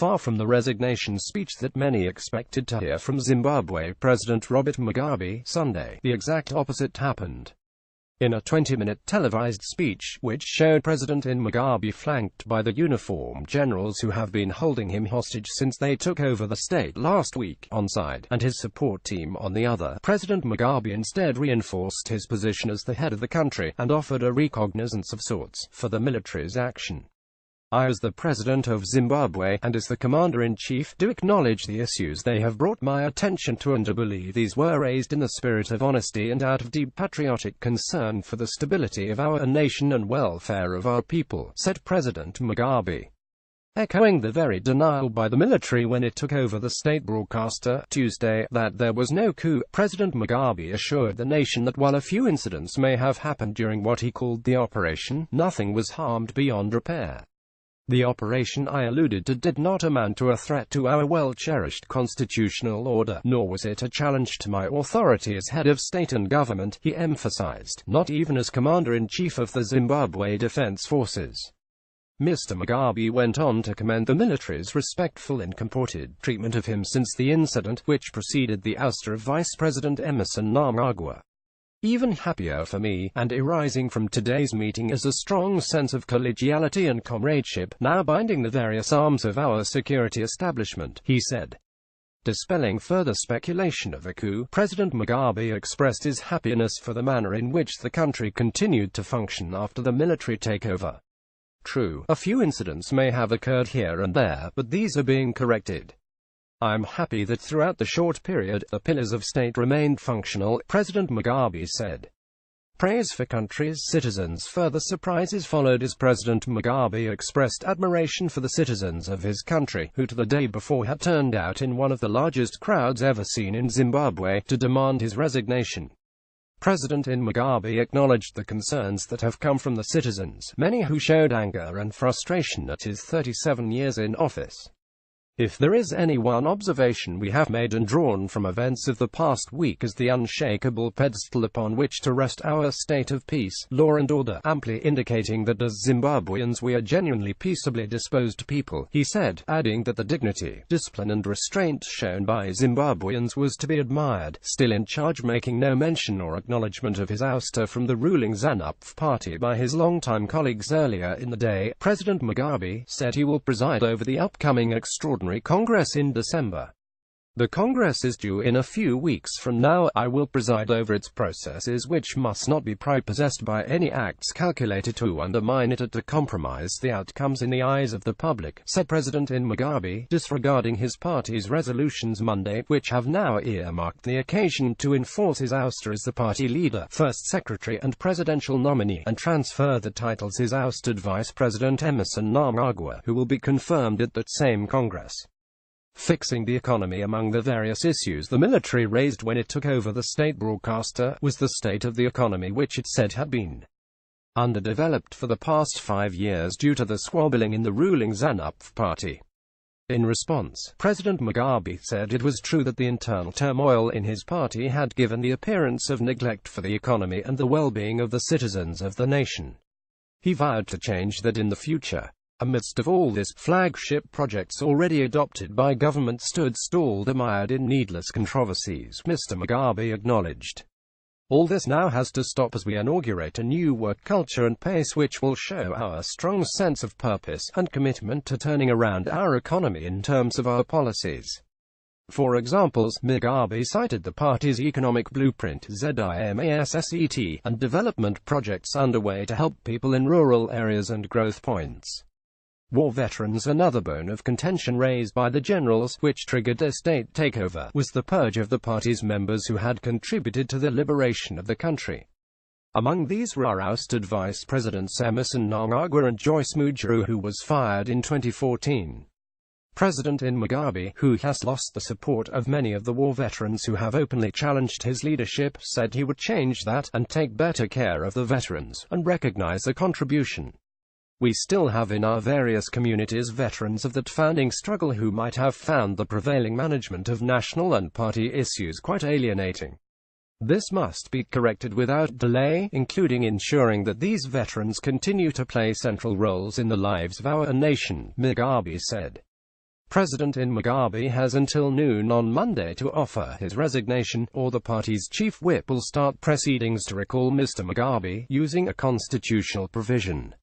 Far from the resignation speech that many expected to hear from Zimbabwe President Robert Mugabe Sunday, the exact opposite happened. In a 20-minute televised speech, which showed President Mugabe flanked by the uniformed generals who have been holding him hostage since they took over the state last week, on side, and his support team on the other, President Mugabe instead reinforced his position as the head of the country, and offered a recognizance of sorts for the military's action. I, as the President of Zimbabwe, and as the Commander-in-Chief, do acknowledge the issues they have brought my attention to, and do believe these were raised in the spirit of honesty and out of deep patriotic concern for the stability of our nation and welfare of our people, said President Mugabe. Echoing the very denial by the military when it took over the state broadcaster, Tuesday, that there was no coup, President Mugabe assured the nation that while a few incidents may have happened during what he called the operation, nothing was harmed beyond repair. The operation I alluded to did not amount to a threat to our well-cherished constitutional order, nor was it a challenge to my authority as head of state and government, he emphasized, not even as Commander-in-Chief of the Zimbabwe Defense Forces. Mr. Mugabe went on to commend the military's respectful and comported treatment of him since the incident, which preceded the ouster of Vice President Emmerson Mnangagwa. Even happier for me, and arising from today's meeting, is a strong sense of collegiality and comradeship, now binding the various arms of our security establishment, he said. Dispelling further speculation of a coup, President Mugabe expressed his happiness for the manner in which the country continued to function after the military takeover. True, a few incidents may have occurred here and there, but these are being corrected. I'm happy that throughout the short period, the pillars of state remained functional, President Mugabe said. Praise for country's citizens. Further surprises followed as President Mugabe expressed admiration for the citizens of his country, who to the day before had turned out in one of the largest crowds ever seen in Zimbabwe, to demand his resignation. President Mugabe acknowledged the concerns that have come from the citizens, many who showed anger and frustration at his 37 years in office. If there is any one observation we have made and drawn from events of the past week as the unshakable pedestal upon which to rest our state of peace, law and order, amply indicating that as Zimbabweans we are genuinely peaceably disposed people, he said, adding that the dignity, discipline and restraint shown by Zimbabweans was to be admired, still in charge, making no mention or acknowledgement of his ouster from the ruling ZANU-PF party by his longtime colleagues earlier in the day. President Mugabe said he will preside over the upcoming extraordinary Congress in December. The Congress is due in a few weeks from now. I will preside over its processes, which must not be prepossessed by any acts calculated to undermine it or to compromise the outcomes in the eyes of the public, said President Mugabe, disregarding his party's resolutions Monday, which have now earmarked the occasion to enforce his ouster as the party leader, first secretary and presidential nominee, and transfer the titles his ousted Vice President Emmerson Mnangagwa, who will be confirmed at that same Congress. Fixing the economy. Among the various issues the military raised when it took over the state broadcaster was the state of the economy, which it said had been underdeveloped for the past 5 years due to the squabbling in the ruling ZANU-PF party. In response, President Mugabe said it was true that the internal turmoil in his party had given the appearance of neglect for the economy and the well-being of the citizens of the nation. He vowed to change that in the future. Amidst of all this, flagship projects already adopted by government stood stalled, mired in needless controversies, Mr. Mugabe acknowledged. All this now has to stop as we inaugurate a new work culture and pace which will show our strong sense of purpose and commitment to turning around our economy in terms of our policies. For examples, Mugabe cited the party's economic blueprint ZIMASSET and development projects underway to help people in rural areas and growth points. War veterans. Another bone of contention raised by the generals, which triggered their state takeover, was the purge of the party's members who had contributed to the liberation of the country. Among these were ousted Vice Presidents Emmerson Mnangagwa and Joyce Mujuru, who was fired in 2014. President Mugabe, who has lost the support of many of the war veterans who have openly challenged his leadership, said he would change that, and take better care of the veterans, and recognize their contribution. We still have in our various communities veterans of that founding struggle who might have found the prevailing management of national and party issues quite alienating. This must be corrected without delay, including ensuring that these veterans continue to play central roles in the lives of our nation, Mugabe said. President Mugabe has until noon on Monday to offer his resignation, or the party's chief whip will start proceedings to recall Mr. Mugabe, using a constitutional provision.